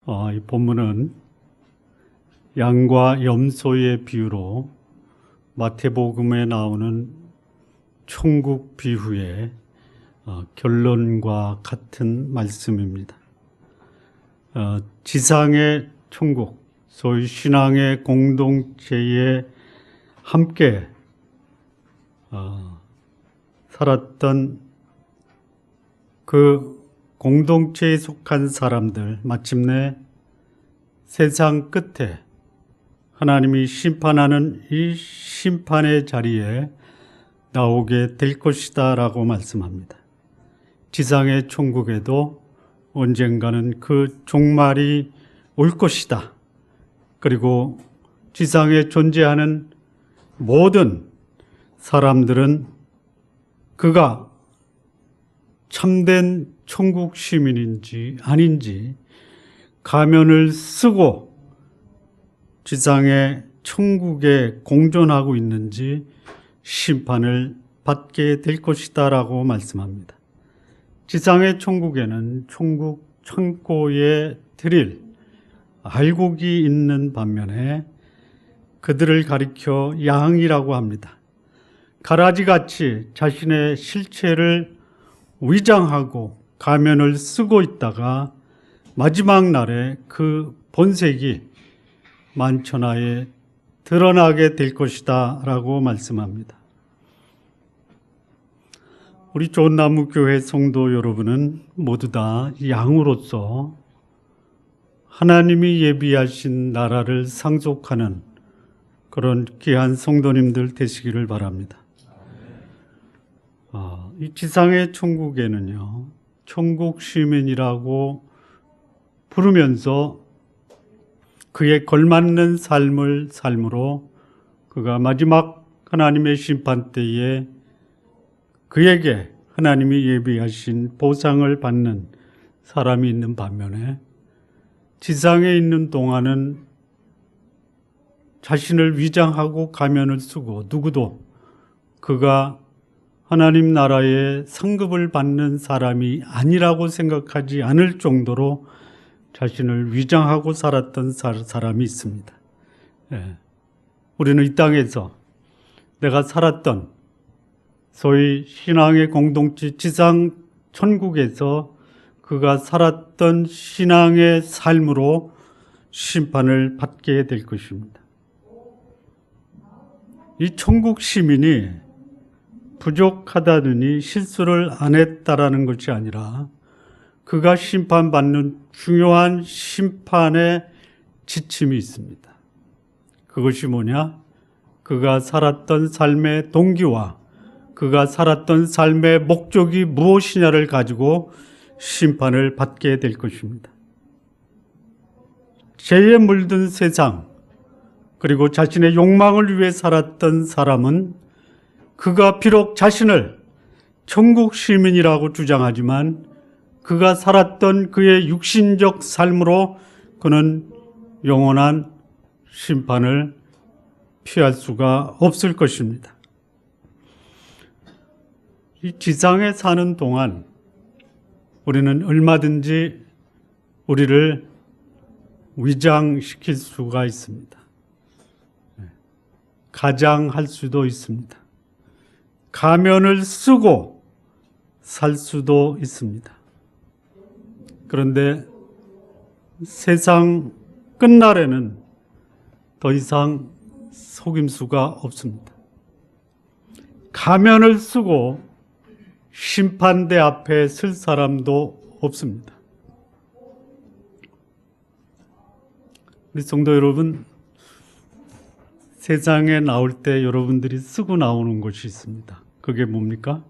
이 본문은 양과 염소의 비유로 마태복음에 나오는 천국 비유의 결론과 같은 말씀입니다. 지상의 천국, 소위 신앙의 공동체에 함께 살았던 그 공동체에 속한 사람들, 마침내 세상 끝에 하나님이 심판하는 이 심판의 자리에 나오게 될 것이다 라고 말씀합니다. 지상의 천국에도 언젠가는 그 종말이 올 것이다. 그리고 지상에 존재하는 모든 사람들은 그가 참된 천국 시민인지 아닌지 가면을 쓰고 지상의 천국에 공존하고 있는지 심판을 받게 될 것이다 라고 말씀합니다. 지상의 천국에는 천국 창고에 드릴 알곡이 있는 반면에 그들을 가리켜 양이라고 합니다. 가라지같이 자신의 실체를 위장하고 가면을 쓰고 있다가 마지막 날에 그 본색이 만천하에 드러나게 될 것이다 라고 말씀합니다. 우리 좋은나무교회 성도 여러분은 모두 다 양으로서 하나님이 예비하신 나라를 상속하는 그런 귀한 성도님들 되시기를 바랍니다. 이 지상의 천국에는요, 천국 시민이라고 부르면서 그에 걸맞는 삶을 삶으로 그가 마지막 하나님의 심판 때에 그에게 하나님이 예비하신 보상을 받는 사람이 있는 반면에 지상에 있는 동안은 자신을 위장하고 가면을 쓰고 누구도 그가 하나님 나라의 상급을 받는 사람이 아니라고 생각하지 않을 정도로 자신을 위장하고 살았던 사람이 있습니다. 우리는 이 땅에서 내가 살았던 소위 신앙의 공동체 지상 천국에서 그가 살았던 신앙의 삶으로 심판을 받게 될 것입니다. 이 천국 시민이 부족하다느니 실수를 안 했다라는 것이 아니라 그가 심판받는 중요한 심판의 지침이 있습니다. 그것이 뭐냐? 그가 살았던 삶의 동기와 그가 살았던 삶의 목적이 무엇이냐를 가지고 심판을 받게 될 것입니다. 죄에 물든 세상, 그리고 자신의 욕망을 위해 살았던 사람은 그가 비록 자신을 천국 시민이라고 주장하지만 그가 살았던 그의 육신적 삶으로 그는 영원한 심판을 피할 수가 없을 것입니다. 이 지상에 사는 동안 우리는 얼마든지 우리를 위장시킬 수가 있습니다. 가장할 수도 있습니다. 가면을 쓰고 살 수도 있습니다. 그런데 세상 끝날에는 더 이상 속임수가 없습니다. 가면을 쓰고 심판대 앞에 설 사람도 없습니다. 우리 성도 여러분, 세상에 나올 때 여러분들이 쓰고 나오는 것이 있습니다. 그게 뭡니까?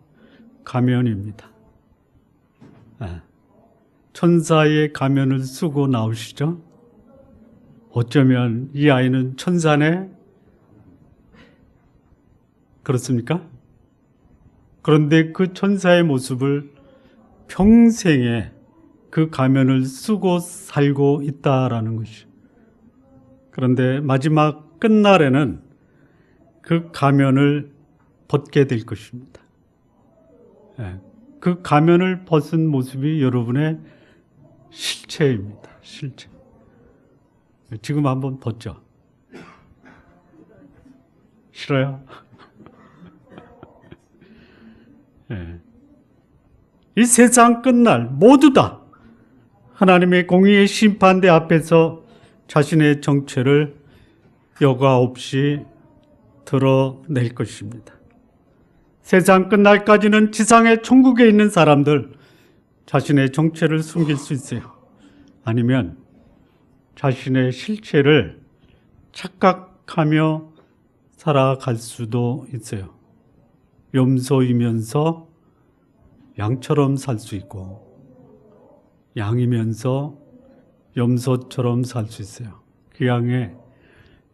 가면입니다. 천사의 가면을 쓰고 나오시죠? 어쩌면 이 아이는 천사네? 그렇습니까? 그런데 그 천사의 모습을 평생에 그 가면을 쓰고 살고 있다라는 것이죠. 그런데 마지막 끝날에는 그 가면을 벗게 될 것입니다. 그 가면을 벗은 모습이 여러분의 실체입니다. 실체. 지금 한번 벗죠. 싫어요? 예. 이 세상 끝날 모두 다 하나님의 공의의 심판대 앞에서 자신의 정체를 여과 없이 드러낼 것입니다. 세상 끝날까지는 지상의 천국에 있는 사람들 자신의 정체를 숨길 수 있어요. 아니면 자신의 실체를 착각하며 살아갈 수도 있어요. 염소이면서 양처럼 살 수 있고 양이면서 염소처럼 살 수 있어요. 그 양의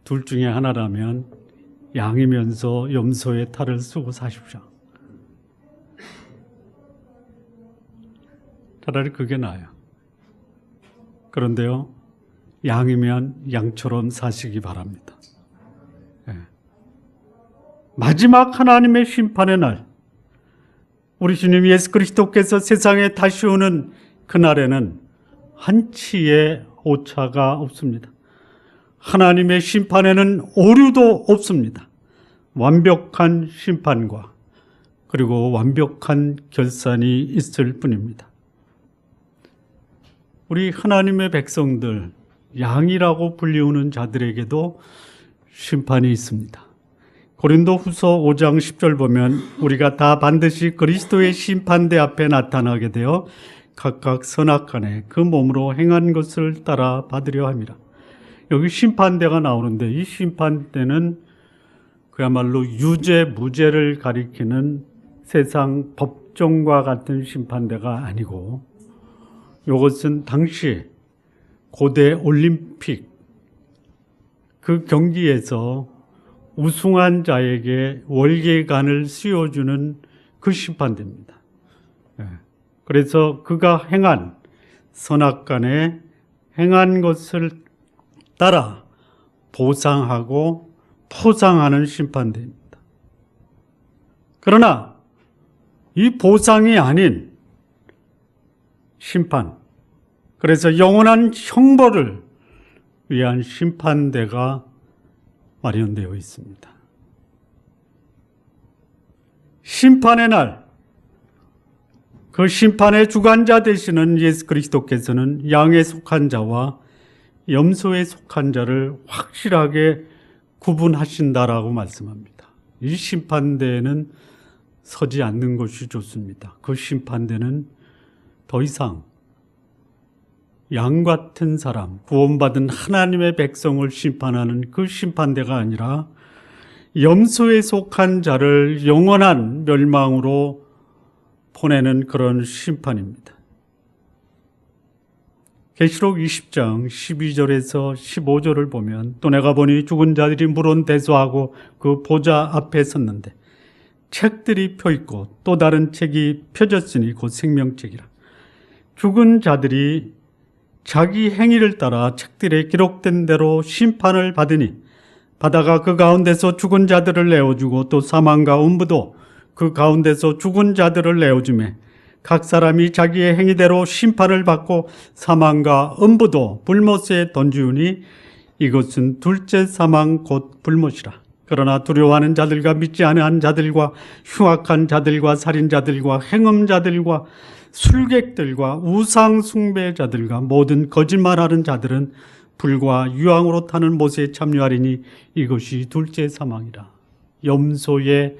둘 중에 하나라면 양이면서 염소의 탈을 쓰고 사십시오. 차라리 그게 나아요. 그런데요, 양이면 양처럼 사시기 바랍니다. 네. 마지막 하나님의 심판의 날, 우리 주님 예수 그리스도께서 세상에 다시 오는 그날에는 한치의 오차가 없습니다. 하나님의 심판에는 오류도 없습니다. 완벽한 심판과 그리고 완벽한 결산이 있을 뿐입니다. 우리 하나님의 백성들, 양이라고 불리우는 자들에게도 심판이 있습니다. 고린도후서 5장 10절 보면 우리가 다 반드시 그리스도의 심판대 앞에 나타나게 되어 각각 선악간에 그 몸으로 행한 것을 따라 받으려 합니다. 여기 심판대가 나오는데 이 심판대는 그야말로 유죄, 무죄를 가리키는 세상 법정과 같은 심판대가 아니고 이것은 당시 고대 올림픽 그 경기에서 우승한 자에게 월계관을 씌워주는 그 심판대입니다. 그래서 그가 행한 선악간에 행한 것을 따라 보상하고 포상하는 심판대입니다. 그러나 이 보상이 아닌 심판, 그래서 영원한 형벌을 위한 심판대가 마련되어 있습니다. 심판의 날, 그 심판의 주관자 되시는 예수 그리스도께서는 양에 속한 자와 염소에 속한 자를 확실하게 구분하신다라고 말씀합니다. 이 심판대에는 서지 않는 것이 좋습니다. 그 심판대는 더 이상 양 같은 사람, 구원받은 하나님의 백성을 심판하는 그 심판대가 아니라 염소에 속한 자를 영원한 멸망으로 보내는 그런 심판입니다. 계시록 20장 12절에서 15절을 보면 또 내가 보니 죽은 자들이 물은 대소하고 그 보좌 앞에 섰는데 책들이 펴있고 또 다른 책이 펴졌으니 곧 생명책이라. 죽은 자들이 자기 행위를 따라 책들에 기록된 대로 심판을 받으니 바다가 그 가운데서 죽은 자들을 내어주고 또 사망과 음부도 그 가운데서 죽은 자들을 내어주매 각 사람이 자기의 행위대로 심판을 받고 사망과 음부도 불못에 던지우니 이것은 둘째 사망 곧 불못이라. 그러나 두려워하는 자들과 믿지 아니한 자들과 흉악한 자들과 살인자들과 행음자들과 술객들과 우상 숭배자들과 모든 거짓말하는 자들은 불과 유황으로 타는 못에 참여하리니 이것이 둘째 사망이라. 염소에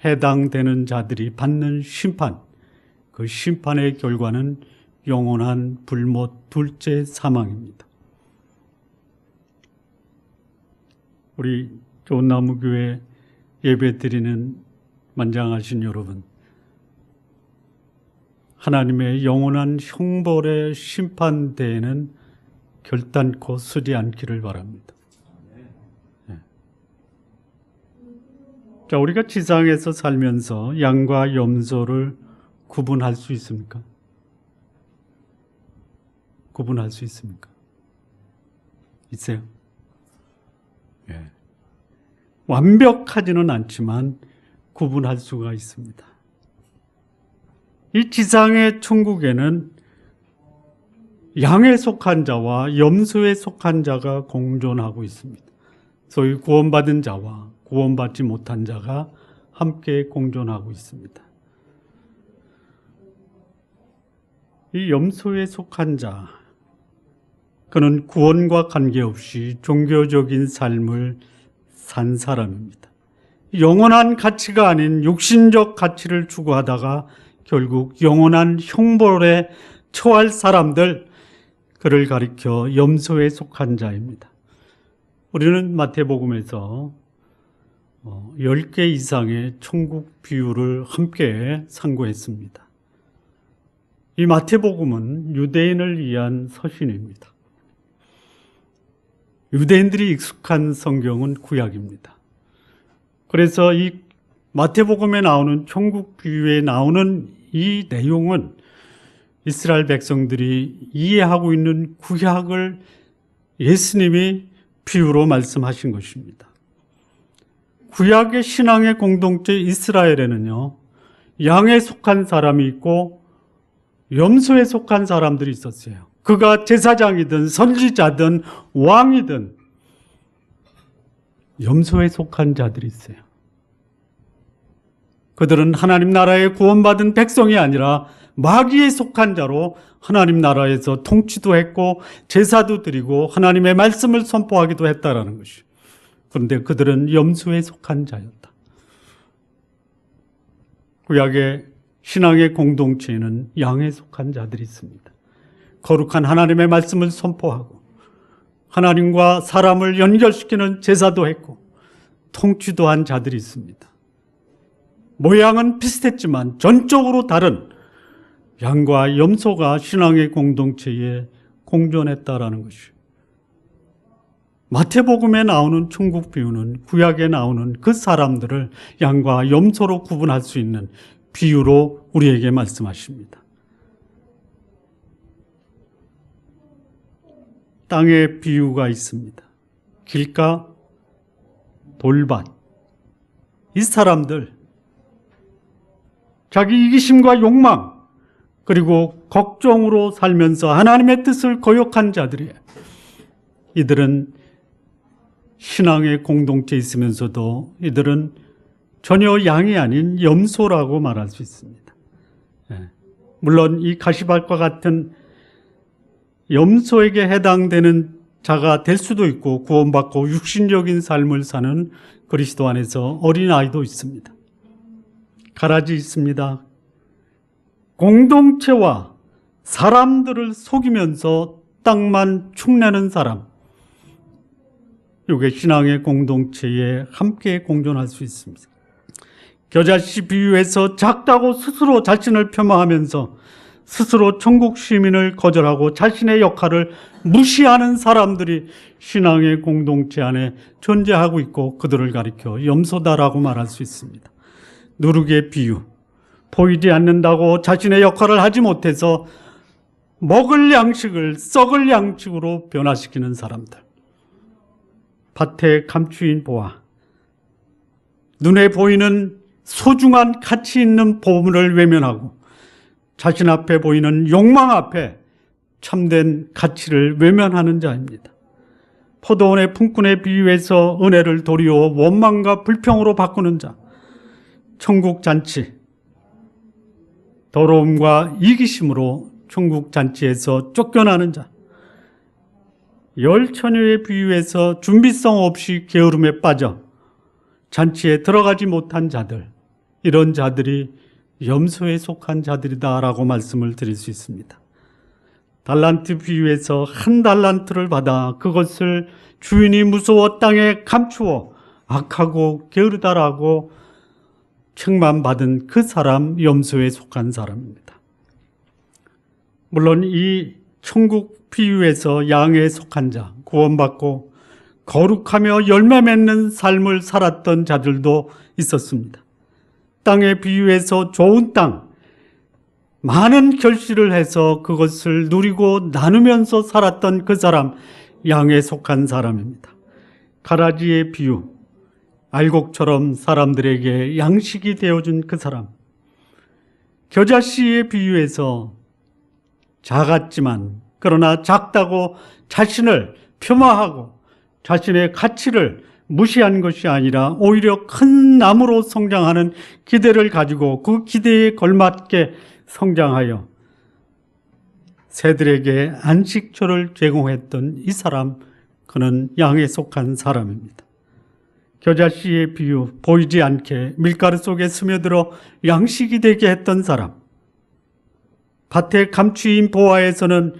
해당되는 자들이 받는 심판, 그 심판의 결과는 영원한 불못 둘째 사망입니다. 우리 좋은나무교회 예배드리는 만장하신 여러분, 하나님의 영원한 형벌의 심판대에는 결단코 서지 않기를 바랍니다. 자, 우리가 지상에서 살면서 양과 염소를 구분할 수 있습니까? 구분할 수 있습니까? 있어요? 예. 완벽하지는 않지만 구분할 수가 있습니다. 이 지상의 천국에는 양에 속한 자와 염소에 속한 자가 공존하고 있습니다. 소위 구원받은 자와 구원받지 못한 자가 함께 공존하고 있습니다. 이 염소에 속한 자, 그는 구원과 관계없이 종교적인 삶을 산 사람입니다. 영원한 가치가 아닌 육신적 가치를 추구하다가 결국 영원한 형벌에 처할 사람들, 그를 가리켜 염소에 속한 자입니다. 우리는 마태복음에서 10개 이상의 천국 비유를 함께 상고했습니다. 이 마태복음은 유대인을 위한 서신입니다. 유대인들이 익숙한 성경은 구약입니다. 그래서 이 마태복음에 나오는 천국 비유에 나오는 이 내용은 이스라엘 백성들이 이해하고 있는 구약을 예수님이 비유로 말씀하신 것입니다. 구약의 신앙의 공동체 이스라엘에는요, 양에 속한 사람이 있고 염소에 속한 사람들이 있었어요. 그가 제사장이든 선지자든 왕이든 염소에 속한 자들이 있어요. 그들은 하나님 나라에 구원받은 백성이 아니라 마귀에 속한 자로 하나님 나라에서 통치도 했고 제사도 드리고 하나님의 말씀을 선포하기도 했다라는 것이에요. 그런데 그들은 염소에 속한 자였다. 구약의 신앙의 공동체에는 양에 속한 자들이 있습니다. 거룩한 하나님의 말씀을 선포하고 하나님과 사람을 연결시키는 제사도 했고 통치도 한 자들이 있습니다. 모양은 비슷했지만 전적으로 다른 양과 염소가 신앙의 공동체에 공존했다라는 것이에요. 마태복음에 나오는 천국 비유는 구약에 나오는 그 사람들을 양과 염소로 구분할 수 있는 비유로 우리에게 말씀하십니다. 땅의 비유가 있습니다. 길가, 돌밭. 이 사람들, 자기 이기심과 욕망, 그리고 걱정으로 살면서 하나님의 뜻을 거역한 자들이에요. 이들은 신앙의 공동체에 있으면서도 이들은 전혀 양이 아닌 염소라고 말할 수 있습니다. 물론 이 가시밭과 같은 염소에게 해당되는 자가 될 수도 있고 구원받고 육신적인 삶을 사는 그리스도 안에서 어린아이도 있습니다. 가라지 있습니다. 공동체와 사람들을 속이면서 땅만 축내는 사람, 이게 신앙의 공동체에 함께 공존할 수 있습니다. 겨자씨 비유에서 작다고 스스로 자신을 폄하하면서 스스로 천국 시민을 거절하고 자신의 역할을 무시하는 사람들이 신앙의 공동체 안에 존재하고 있고 그들을 가리켜 염소다라고 말할 수 있습니다. 누룩의 비유, 보이지 않는다고 자신의 역할을 하지 못해서 먹을 양식을 썩을 양식으로 변화시키는 사람들. 밭의 감추인 보화, 눈에 보이는 소중한 가치 있는 보물을 외면하고 자신 앞에 보이는 욕망 앞에 참된 가치를 외면하는 자입니다. 포도원의 품꾼의 비유에서 은혜를 도리어 원망과 불평으로 바꾸는 자, 천국 잔치, 더러움과 이기심으로 천국 잔치에서 쫓겨나는 자, 열 처녀의 비유에서 준비성 없이 게으름에 빠져 잔치에 들어가지 못한 자들, 이런 자들이 염소에 속한 자들이다라고 말씀을 드릴 수 있습니다. 달란트 비유에서 한 달란트를 받아 그것을 주인이 무서워 땅에 감추어 악하고 게으르다라고 책만 받은 그 사람, 염소에 속한 사람입니다. 물론 이 천국 비유에서 양에 속한 자, 구원받고 거룩하며 열매 맺는 삶을 살았던 자들도 있었습니다. 땅의 비유에서 좋은 땅, 많은 결실을 해서 그것을 누리고 나누면서 살았던 그 사람, 양에 속한 사람입니다. 가라지의 비유, 알곡처럼 사람들에게 양식이 되어준 그 사람. 겨자씨의 비유에서 작았지만 그러나 작다고 자신을 폄하하고 자신의 가치를 무시한 것이 아니라 오히려 큰 나무로 성장하는 기대를 가지고 그 기대에 걸맞게 성장하여 새들에게 안식처를 제공했던 이 사람, 그는 양에 속한 사람입니다. 겨자씨의 비유, 보이지 않게 밀가루 속에 스며들어 양식이 되게 했던 사람, 밭의 감추인 보화에서는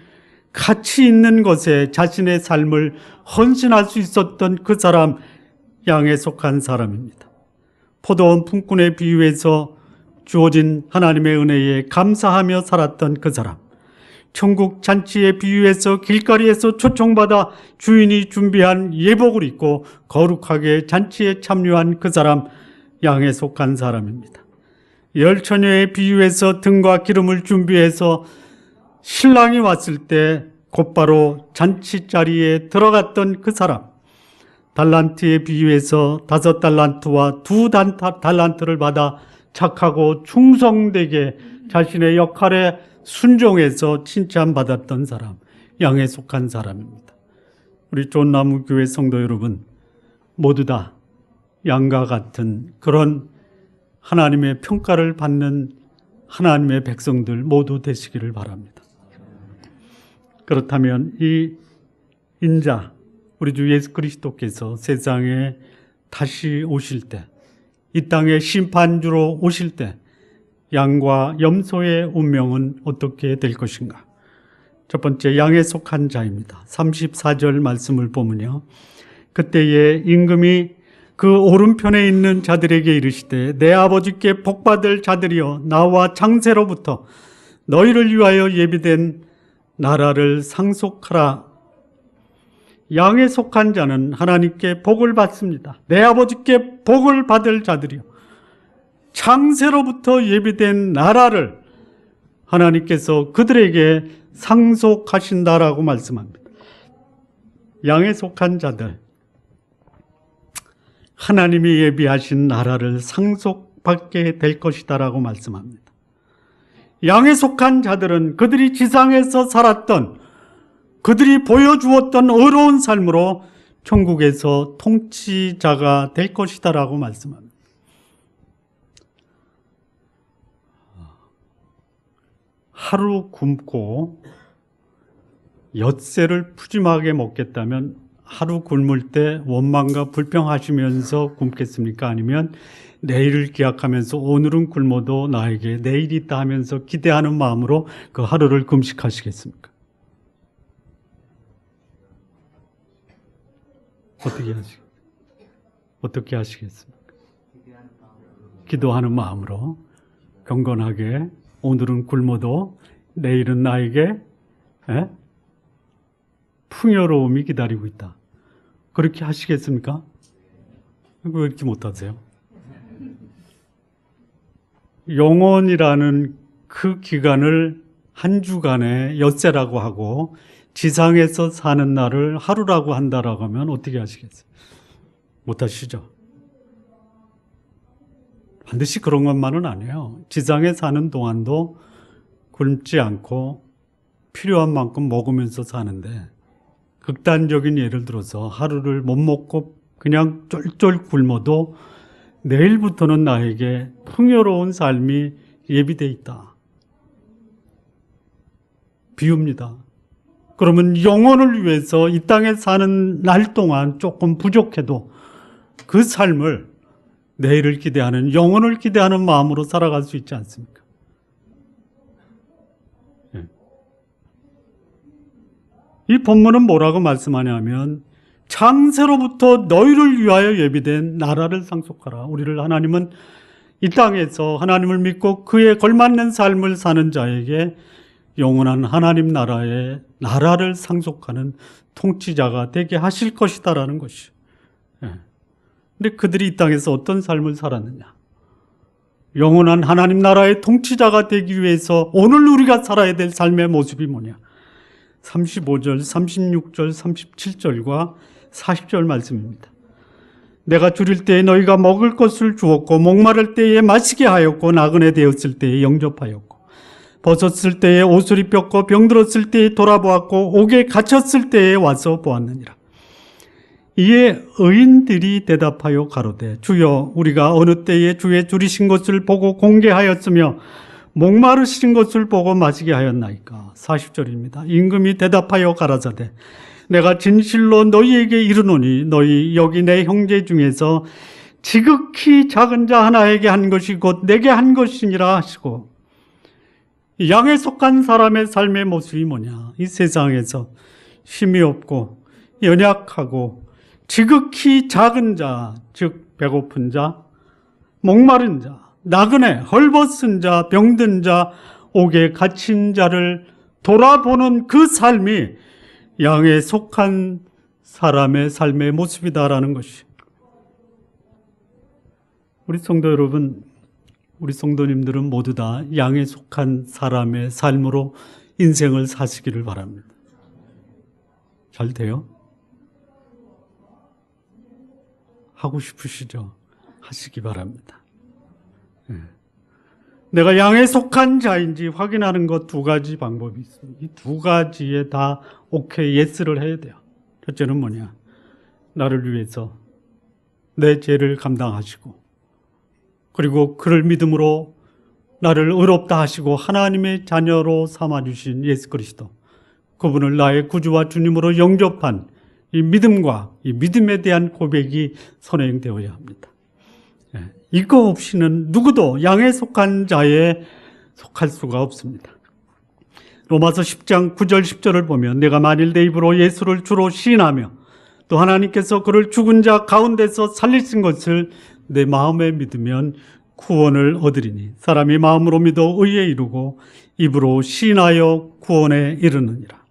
가치 있는 것에 자신의 삶을 헌신할 수 있었던 그 사람, 양에 속한 사람입니다. 포도원 품꾼의 비유에서 주어진 하나님의 은혜에 감사하며 살았던 그 사람, 천국 잔치의 비유에서 길거리에서 초청받아 주인이 준비한 예복을 입고 거룩하게 잔치에 참여한 그 사람, 양에 속한 사람입니다. 열처녀의 비유에서 등과 기름을 준비해서 신랑이 왔을 때 곧바로 잔치 자리에 들어갔던 그 사람, 달란트의 비유에서 5달란트와 2달란트를 받아 착하고 충성되게 자신의 역할에 순종해서 칭찬받았던 사람, 양에 속한 사람입니다. 우리 존나무교회 성도 여러분, 모두 다 양과 같은 그런 하나님의 평가를 받는 하나님의 백성들 모두 되시기를 바랍니다. 그렇다면 이 인자, 우리 주 예수 그리스도께서 세상에 다시 오실 때, 이 땅에 심판주로 오실 때 양과 염소의 운명은 어떻게 될 것인가? 첫 번째, 양에 속한 자입니다. 34절 말씀을 보면요, 그때에 임금이 그 오른편에 있는 자들에게 이르시되 내 아버지께 복받을 자들이여 나와 창세로부터 너희를 위하여 예비된 나라를 상속하라. 양에 속한 자는 하나님께 복을 받습니다. 내 아버지께 복을 받을 자들이요, 창세로부터 예비된 나라를 하나님께서 그들에게 상속하신다라고 말씀합니다. 양에 속한 자들, 하나님이 예비하신 나라를 상속받게 될 것이다라고 말씀합니다. 양에 속한 자들은 그들이 지상에서 살았던, 그들이 보여주었던 의로운 삶으로 천국에서 통치자가 될 것이다라고 말씀합니다. 하루 굶고 엿새를 푸짐하게 먹겠다면 하루 굶을 때 원망과 불평하시면서 굶겠습니까? 아니면 내일을 기약하면서 오늘은 굶어도 나에게 내일이 있다 하면서 기대하는 마음으로 그 하루를 금식하시겠습니까? 어떻게 하시겠습니까? 기도하는 마음으로 경건하게, 오늘은 굶어도 내일은 나에게 풍요로움이 기다리고 있다. 그렇게 하시겠습니까? 왜 이렇게 못하세요? 영원이라는 그 기간을 한 주간의 엿새라고 하고 지상에서 사는 날을 하루라고 한다라고 하면 어떻게 하시겠어요? 못하시죠? 반드시 그런 것만은 아니에요. 지상에 사는 동안도 굶지 않고 필요한 만큼 먹으면서 사는데, 극단적인 예를 들어서 하루를 못 먹고 그냥 쫄쫄 굶어도 내일부터는 나에게 풍요로운 삶이 예비되어 있다. 비유입니다. 그러면 영혼을 위해서 이 땅에 사는 날 동안 조금 부족해도 그 삶을 내일을 기대하는, 영혼을 기대하는 마음으로 살아갈 수 있지 않습니까? 이 본문은 뭐라고 말씀하냐면 창세로부터 너희를 위하여 예비된 나라를 상속하라. 우리를 하나님은 이 땅에서 하나님을 믿고 그에 걸맞는 삶을 사는 자에게 영원한 하나님 나라의 나라를 상속하는 통치자가 되게 하실 것이다라는 것이죠. 근데 그들이 이 땅에서 어떤 삶을 살았느냐? 영원한 하나님 나라의 통치자가 되기 위해서 오늘 우리가 살아야 될 삶의 모습이 뭐냐? 35절, 36절, 37절과 40절 말씀입니다. 내가 줄일 때에 너희가 먹을 것을 주었고 목마를 때에 마시게 하였고 나그네 되었을 때에 영접하였고 벗었을 때에 옷을 입혔고 병들었을 때에 돌아보았고 옥에 갇혔을 때에 와서 보았느니라. 이에 의인들이 대답하여 가로되 주여 우리가 어느 때에 주의 줄이신 것을 보고 공개하였으며 목마르신 것을 보고 마시게 하였나이까. 40절입니다. 임금이 대답하여 가라사대 내가 진실로 너희에게 이르노니 너희 여기 내 형제 중에서 지극히 작은 자 하나에게 한 것이 곧 내게 한 것이니라 하시고, 이 양에 속한 사람의 삶의 모습이 뭐냐? 이 세상에서 힘이 없고 연약하고 지극히 작은 자, 즉 배고픈 자, 목마른 자, 나그네, 헐벗은 자, 병든 자, 옥에 갇힌 자를 돌아보는 그 삶이 양에 속한 사람의 삶의 모습이다라는 것이. 우리 성도 여러분, 우리 성도님들은 모두 다 양에 속한 사람의 삶으로 인생을 사시기를 바랍니다. 잘 돼요? 하고 싶으시죠? 하시기 바랍니다. 내가 양에 속한 자인지 확인하는 것 두 가지 방법이 있습니다. 이 두 가지에 다 오케이, 예스를 해야 돼요. 첫째는 뭐냐? 나를 위해서 내 죄를 감당하시고, 그리고 그를 믿음으로 나를 의롭다 하시고 하나님의 자녀로 삼아주신 예수 그리스도, 그분을 나의 구주와 주님으로 영접한 이 믿음과 이 믿음에 대한 고백이 선행되어야 합니다. 이거 없이는 누구도 양에 속한 자에 속할 수가 없습니다. 로마서 10장 9절 10절을 보면 내가 만일 내 입으로 예수를 주로 시인하며 또 하나님께서 그를 죽은 자 가운데서 살리신 것을 내 마음에 믿으면 구원을 얻으리니 사람이 마음으로 믿어 의에 이르고 입으로 시인하여 구원에 이르느니라.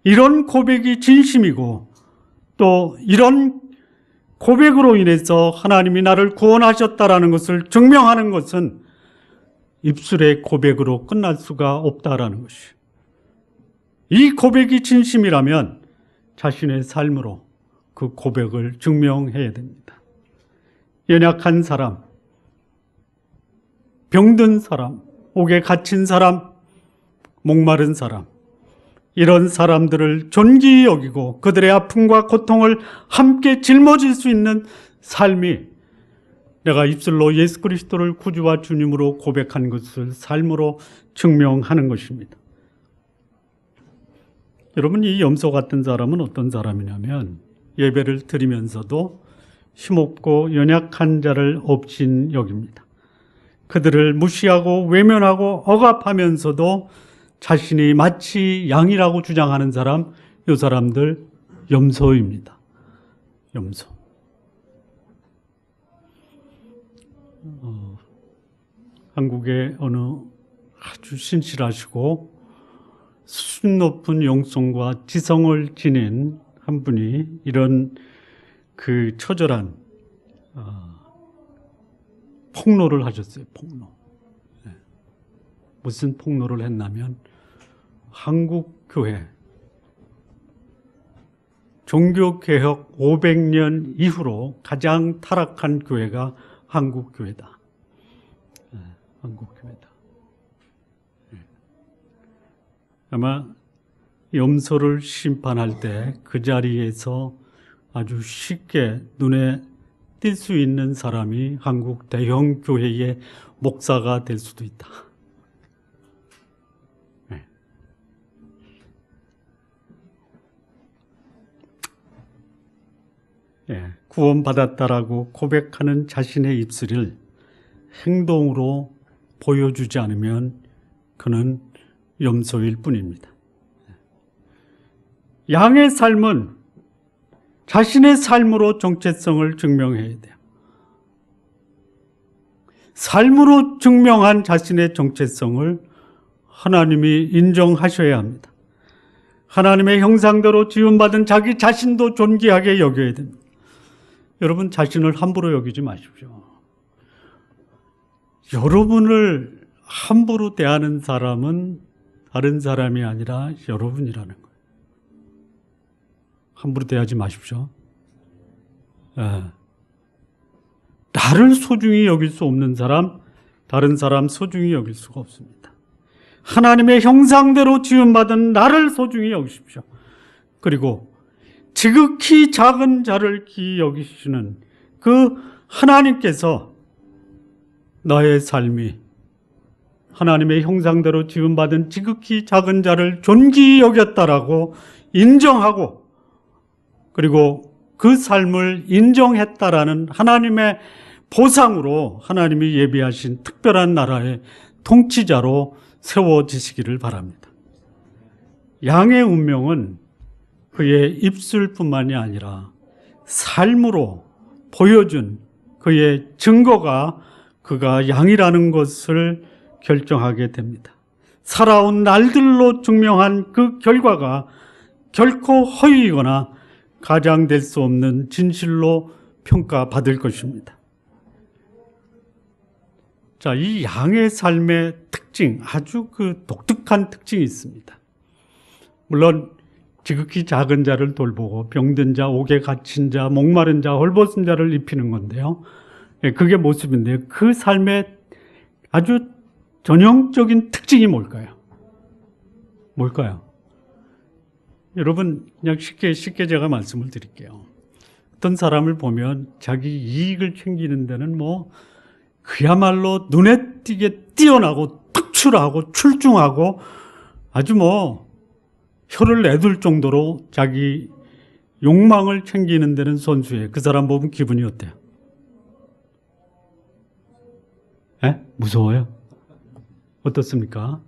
이런 고백이 진심이고 또 이런 고백으로 인해서 하나님이 나를 구원하셨다라는 것을 증명하는 것은 입술의 고백으로 끝날 수가 없다라는 것이. 이 고백이 진심이라면 자신의 삶으로 그 고백을 증명해야 됩니다. 연약한 사람, 병든 사람, 옥에 갇힌 사람, 목마른 사람, 이런 사람들을 존귀히 여기고 그들의 아픔과 고통을 함께 짊어질 수 있는 삶이 내가 입술로 예수 그리스도를 구주와 주님으로 고백한 것을 삶으로 증명하는 것입니다. 여러분, 이 염소 같은 사람은 어떤 사람이냐면 예배를 드리면서도 힘없고 연약한 자를 업신 여깁니다. 그들을 무시하고 외면하고 억압하면서도 자신이 마치 양이라고 주장하는 사람, 이 사람들 염소입니다. 염소. 한국의 어느 아주 신실하시고 수준 높은 영성과 지성을 지닌 한 분이 이런 그 처절한 폭로를 하셨어요. 폭로. 무슨 폭로를 했냐면 한국 교회 종교개혁 500년 이후로 가장 타락한 교회가 한국 교회다. 한국 교회다. 아마 염소를 심판할 때 그 자리에서 아주 쉽게 눈에 띌 수 있는 사람이 한국 대형 교회의 목사가 될 수도 있다. 구원받았다라고 고백하는 자신의 입술을 행동으로 보여주지 않으면 그는 염소일 뿐입니다. 양의 삶은 자신의 삶으로 정체성을 증명해야 돼요. 삶으로 증명한 자신의 정체성을 하나님이 인정하셔야 합니다. 하나님의 형상대로 지음받은 자기 자신도 존귀하게 여겨야 됩니다. 여러분, 자신을 함부로 여기지 마십시오. 여러분을 함부로 대하는 사람은 다른 사람이 아니라 여러분이라는 거예요. 함부로 대하지 마십시오. 나를 소중히 여길 수 없는 사람, 다른 사람 소중히 여길 수가 없습니다. 하나님의 형상대로 지음받은 나를 소중히 여기십시오. 그리고 지극히 작은 자를 귀히 여기시는 그 하나님께서 나의 삶이 하나님의 형상대로 지음받은 지극히 작은 자를 존귀히 여겼다라고 인정하고, 그리고 그 삶을 인정했다라는 하나님의 보상으로 하나님이 예비하신 특별한 나라의 통치자로 세워지시기를 바랍니다. 양의 운명은 그의 입술뿐만이 아니라 삶으로 보여준 그의 증거가 그가 양이라는 것을 결정하게 됩니다. 살아온 날들로 증명한 그 결과가 결코 허위이거나 가장될 수 없는 진실로 평가받을 것입니다. 자, 이 양의 삶의 특징, 아주 그 독특한 특징이 있습니다. 물론 지극히 작은 자를 돌보고 병든 자, 옥에 갇힌 자, 목마른 자, 헐벗은 자를 입히는 건데요. 그게 모습인데요. 그 삶의 아주 전형적인 특징이 뭘까요? 여러분, 그냥 쉽게 제가 말씀을 드릴게요. 어떤 사람을 보면 자기 이익을 챙기는 데는 그야말로 눈에 띄게 뛰어나고 특출하고 출중하고 아주 혀를 내둘 정도로 자기 욕망을 챙기는 데는 선수예요. 그 사람 보면 기분이 어때요? 무서워요? 어떻습니까?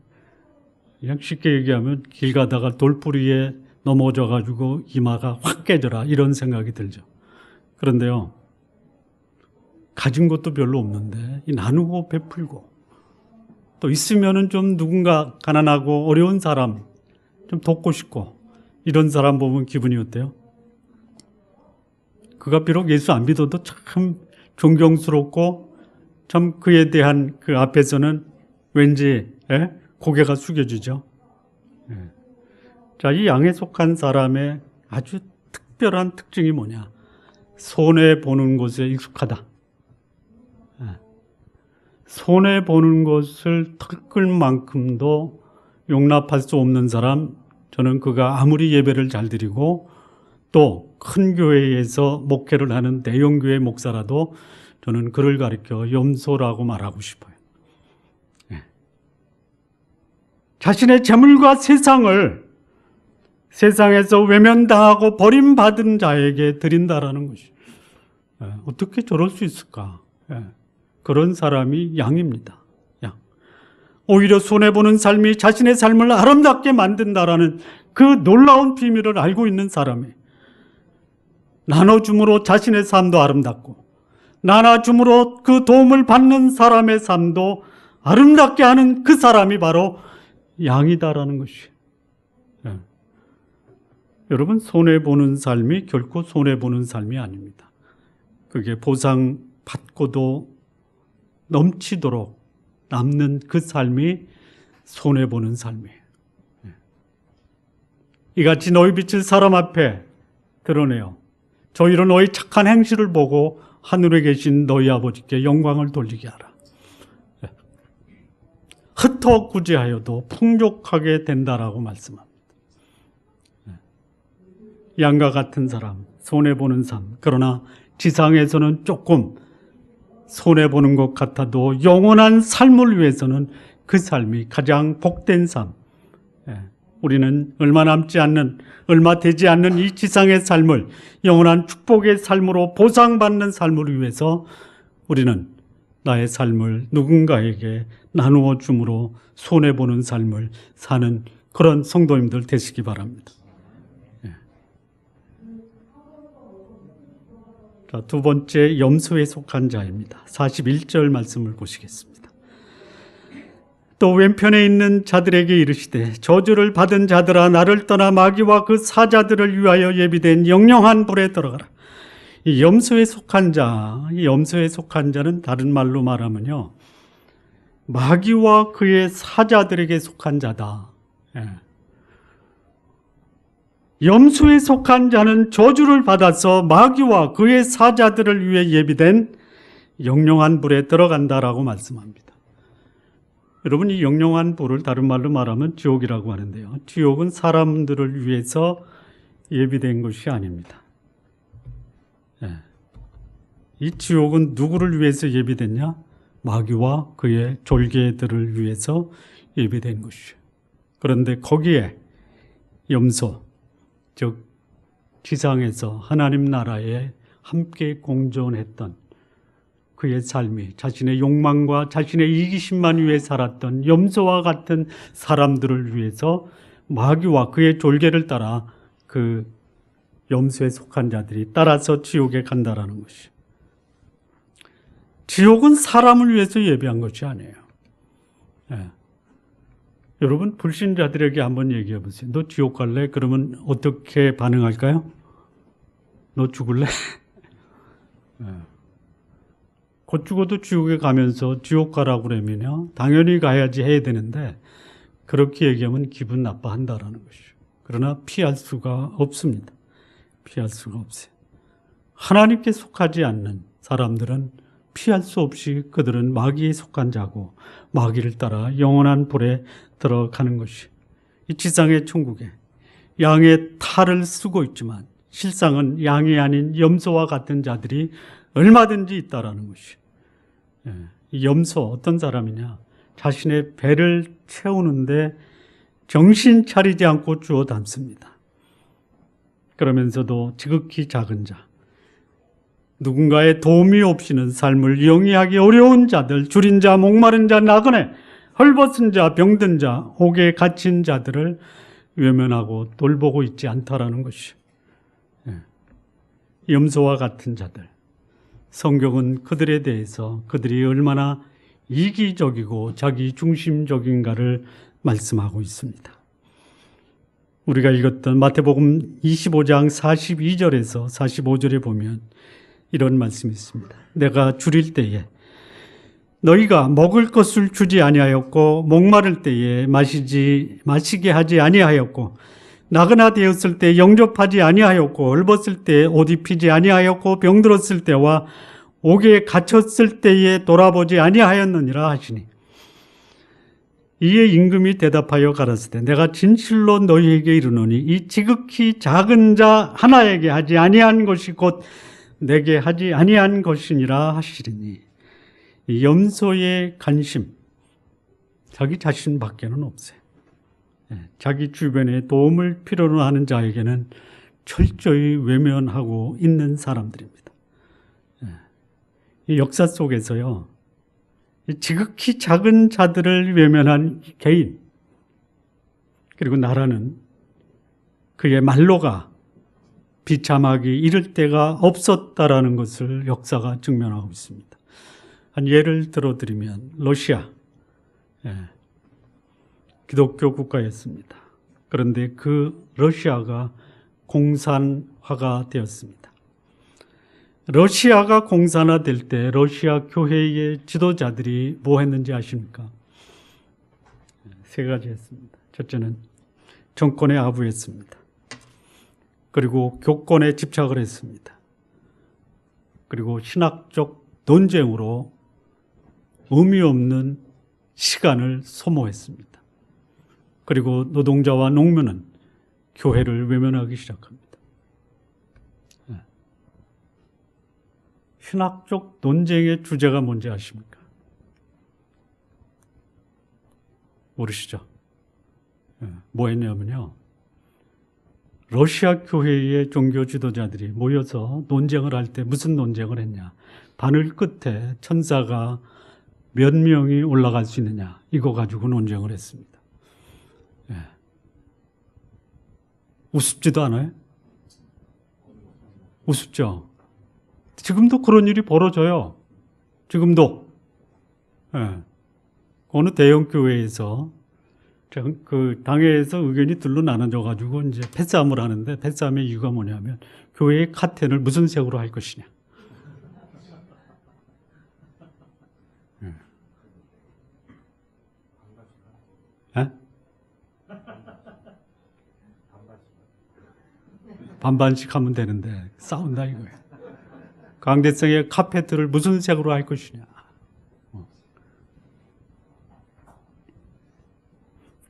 그냥 쉽게 얘기하면 길 가다가 돌부리에 넘어져가지고 이마가 확 깨져라, 이런 생각이 들죠. 그런데요, 가진 것도 별로 없는데 나누고 베풀고, 또 있으면은 좀 누군가 가난하고 어려운 사람 좀 돕고 싶고, 이런 사람 보면 기분이 어때요? 그가 비록 예수 안 믿어도 참 존경스럽고, 참 그에 대한 그 앞에서는 왠지 고개가 숙여지죠. 자, 이 양에 속한 사람의 아주 특별한 특징이 뭐냐? 손해보는 것에 익숙하다. 손해보는 것을 털끌 만큼도 용납할 수 없는 사람, 저는 그가 아무리 예배를 잘 드리고 또 큰 교회에서 목회를 하는 대형교회 목사라도 저는 그를 가리켜 염소라고 말하고 싶어요. 자신의 재물과 세상에서 외면당하고 버림받은 자에게 드린다라는 것이, 어떻게 저럴 수 있을까? 그런 사람이 양입니다. 양. 오히려 손해보는 삶이 자신의 삶을 아름답게 만든다라는 그 놀라운 비밀을 알고 있는 사람이, 나눠줌으로 자신의 삶도 아름답고 나눠줌으로 그 도움을 받는 사람의 삶도 아름답게 하는 그 사람이 바로 양이다라는 것이에요. 여러분, 손해보는 삶이 결코 손해보는 삶이 아닙니다. 그게 보상받고도 넘치도록 남는 그 삶이 손해보는 삶이에요. 이같이 너희 빛을 사람 앞에 드러내어 저희로 너희 착한 행실을 보고 하늘에 계신 너희 아버지께 영광을 돌리게 하라. 흩어 구제하여도 풍족하게 된다라고 말씀합니다. 양과 같은 사람, 손해보는 삶. 그러나 지상에서는 조금 손해보는 것 같아도 영원한 삶을 위해서는 그 삶이 가장 복된 삶. 우리는 얼마 되지 않는 이 지상의 삶을 영원한 축복의 삶으로 보상받는 삶을 위해서 우리는 나의 삶을 누군가에게 나누어 줌으로 손해보는 삶을 사는 그런 성도님들 되시기 바랍니다. 자, 두 번째, 염소에 속한 자입니다. 41절 말씀을 보시겠습니다. 또 왼편에 있는 자들에게 이르시되 저주를 받은 자들아, 나를 떠나 마귀와 그 사자들을 위하여 예비된 영영한 불에 들어가라. 이 염소에 속한 자는 다른 말로 말하면요, 마귀와 그의 사자들에게 속한 자다. 염소에 속한 자는 저주를 받아서 마귀와 그의 사자들을 위해 예비된 영영한 불에 들어간다라고 말씀합니다. 여러분, 이 영영한 불을 다른 말로 말하면 지옥이라고 하는데요. 지옥은 사람들을 위해서 예비된 것이 아닙니다. 예. 이 지옥은 누구를 위해서 예비됐냐? 마귀와 그의 졸개들을 위해서 예비된 것이죠. 그런데 거기에 염소, 즉 지상에서 하나님 나라에 함께 공존했던 그의 삶이 자신의 욕망과 자신의 이기심만 위해 살았던 염소와 같은 사람들을 위해서 마귀와 그의 졸개를 따라 그 염소에 속한 자들이 따라서 지옥에 간다라는 것이. 지옥은 사람을 위해서 예비한 것이 아니에요. 예. 여러분, 불신자들에게 한번 얘기해 보세요. 너 지옥 갈래? 그러면 어떻게 반응할까요? 너 죽을래? 예. 곧 죽어도 지옥에 가면서 지옥 가라고 그러면요, 당연히 가야지 해야 되는데 그렇게 얘기하면 기분 나빠한다라는 것이죠. 그러나 피할 수가 없습니다. 피할 수가 없어요. 하나님께 속하지 않는 사람들은 피할 수 없이 그들은 마귀에 속한 자고 마귀를 따라 영원한 불에 들어가는 것이, 이 지상의 천국에 양의 탈을 쓰고 있지만 실상은 양이 아닌 염소와 같은 자들이 얼마든지 있다라는 것이. 이 염소 어떤 사람이냐? 자신의 배를 채우는데 정신 차리지 않고 주워 담습니다. 그러면서도 지극히 작은 자, 누군가의 도움이 없이는 삶을 영위하기 어려운 자들, 줄인 자, 목마른 자, 나그네, 헐벗은 자, 병든 자, 옥에 갇힌 자들을 외면하고 돌보고 있지 않다라는 것이. 염소와 같은 자들. 성경은 그들에 대해서 그들이 얼마나 이기적이고 자기 중심적인가를 말씀하고 있습니다. 우리가 읽었던 마태복음 25장 42절에서 45절에 보면 이런 말씀이 있습니다. 내가 줄일 때에 너희가 먹을 것을 주지 아니하였고 목마를 때에 마시게 하지 아니하였고 나그나 되었을 때 영접하지 아니하였고 헐벗을 때 옷 입히지 아니하였고 병들었을 때와 옥에 갇혔을 때에 돌아보지 아니하였느니라 하시니, 이에 임금이 대답하여 가라사대 내가 진실로 너희에게 이르노니 이 지극히 작은 자 하나에게 하지 아니한 것이 곧 내게 하지 아니한 것이니라 하시리니, 이 염소의 관심, 자기 자신밖에는 없어요. 자기 주변에 도움을 필요로 하는 자에게는 철저히 외면하고 있는 사람들입니다. 이 역사 속에서요, 지극히 작은 자들을 외면한 개인, 그리고 나라는 그의 말로가 비참하기 이를 데가 없었다라는 것을 역사가 증명하고 있습니다. 한 예를 들어드리면 러시아, 기독교 국가였습니다. 그런데 그 러시아가 공산화가 되었습니다. 러시아가 공산화될 때 러시아 교회의 지도자들이 뭐 했는지 아십니까? 세 가지 했습니다. 첫째는 정권에 아부했습니다. 그리고 교권에 집착을 했습니다. 그리고 신학적 논쟁으로 의미 없는 시간을 소모했습니다. 그리고 노동자와 농민은 교회를 외면하기 시작합니다. 신학적 논쟁의 주제가 뭔지 아십니까? 모르시죠? 뭐 했냐면요, 러시아 교회의 종교 지도자들이 모여서 논쟁을 할 때 무슨 논쟁을 했냐? 바늘 끝에 천사가 몇 명이 올라갈 수 있느냐? 이거 가지고 논쟁을 했습니다. 우습지도 않아요? 우습죠? 지금도 그런 일이 벌어져요. 지금도. 어느 대형 교회에서 그 당회에서 의견이 둘로 나눠져가지고 이제 패싸움을 하는데, 패싸움의 이유가 뭐냐면 교회의 카텐을 무슨 색으로 할 것이냐. 반반씩 하면 되는데 싸운다 이거예요. 강대성의 카페트를 무슨 색으로 할 것이냐.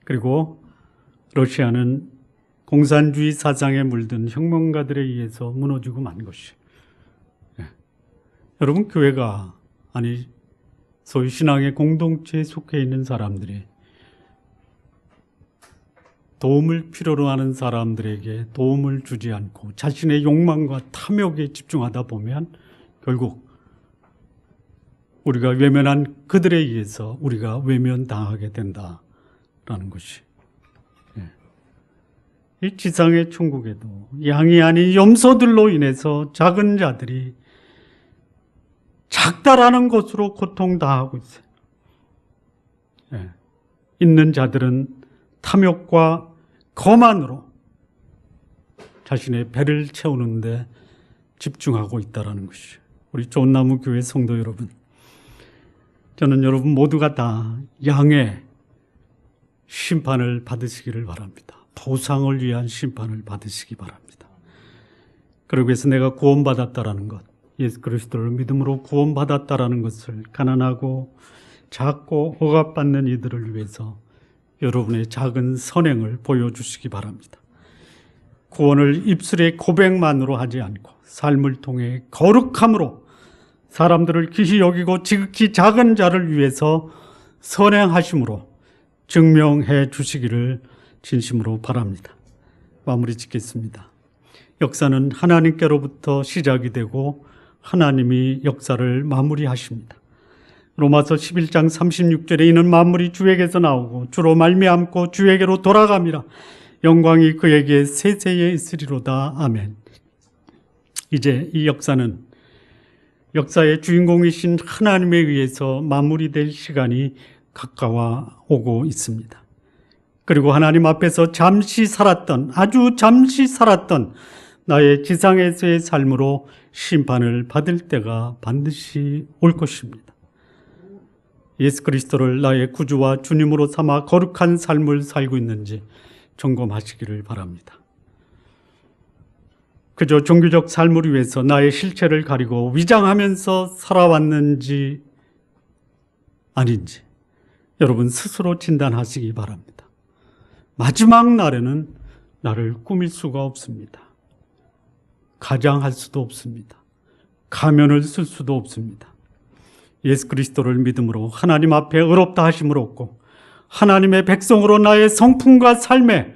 그리고 러시아는 공산주의 사상에 물든 혁명가들에 의해서 무너지고 만 것이. 여러분, 교회가, 아니 소위 신앙의 공동체에 속해 있는 사람들이 도움을 필요로 하는 사람들에게 도움을 주지 않고 자신의 욕망과 탐욕에 집중하다 보면 결국 우리가 외면한 그들에 의해서 우리가 외면당하게 된다라는 것이. 이 지상의 천국에도 양이 아닌 염소들로 인해서 작은 자들이 작다라는 것으로 고통당하고 있어요. 있는 자들은 탐욕과 거만으로 자신의 배를 채우는데 집중하고 있다는 것이. 우리 좋은나무 교회 성도 여러분, 저는 여러분 모두가 다 양의 심판을 받으시기를 바랍니다. 보상을 위한 심판을 받으시기 바랍니다. 그러기 위해서 내가 구원받았다라는 것, 예수 그리스도를 믿음으로 구원받았다라는 것을 가난하고 작고 억압받는 이들을 위해서 여러분의 작은 선행을 보여주시기 바랍니다. 구원을 입술의 고백만으로 하지 않고 삶을 통해 거룩함으로 사람들을 귀히 여기고 지극히 작은 자를 위해서 선행하심으로 증명해 주시기를 진심으로 바랍니다. 마무리 짓겠습니다. 역사는 하나님께로부터 시작이 되고 하나님이 역사를 마무리하십니다. 로마서 11장 36절에 이는 만물이 주에게서 나오고 주로 말미암고 주에게로 돌아갑니다. 영광이 그에게 세세에 있으리로다. 아멘. 이제 이 역사는 역사의 주인공이신 하나님에 의해서 마무리될 시간이 가까워 오고 있습니다. 그리고 하나님 앞에서 아주 잠시 살았던 나의 지상에서의 삶으로 심판을 받을 때가 반드시 올 것입니다. 예수 그리스도를 나의 구주와 주님으로 삼아 거룩한 삶을 살고 있는지 점검하시기를 바랍니다. 그저 종교적 삶을 위해서 나의 실체를 가리고 위장하면서 살아왔는지 아닌지 여러분 스스로 진단하시기 바랍니다. 마지막 날에는 나를 꾸밀 수가 없습니다. 가장할 수도 없습니다. 가면을 쓸 수도 없습니다. 예수 그리스도를 믿음으로 하나님 앞에 의롭다 하심을 얻고 하나님의 백성으로 나의 성품과 삶에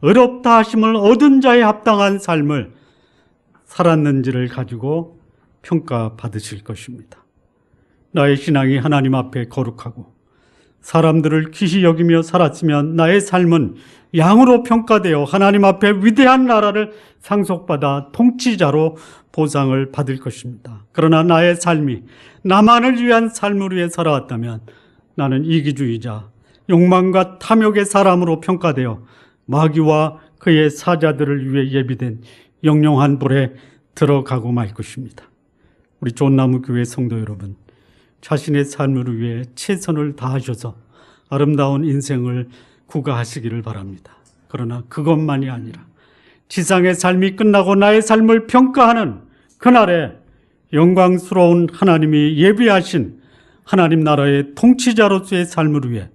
의롭다 하심을 얻은 자에 합당한 삶을 살았는지를 가지고 평가받으실 것입니다. 나의 신앙이 하나님 앞에 거룩하고 사람들을 귀히 여기며 살았으면 나의 삶은 양으로 평가되어 하나님 앞에 위대한 나라를 상속받아 통치자로 보상을 받을 것입니다. 그러나 나의 삶이 나만을 위한 삶을 위해 살아왔다면 나는 이기주의자, 욕망과 탐욕의 사람으로 평가되어 마귀와 그의 사자들을 위해 예비된 영영한 불에 들어가고 말 것입니다. 우리 좋은나무 교회 성도 여러분, 자신의 삶을 위해 최선을 다하셔서 아름다운 인생을 구가하시기를 바랍니다. 그러나 그것만이 아니라 지상의 삶이 끝나고 나의 삶을 평가하는 그날에 영광스러운 하나님이 예비하신 하나님 나라의 통치자로서의 삶을 위해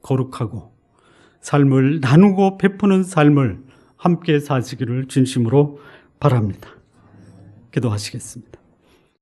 거룩하고 삶을 나누고 베푸는 삶을 함께 사시기를 진심으로 바랍니다. 기도하시겠습니다.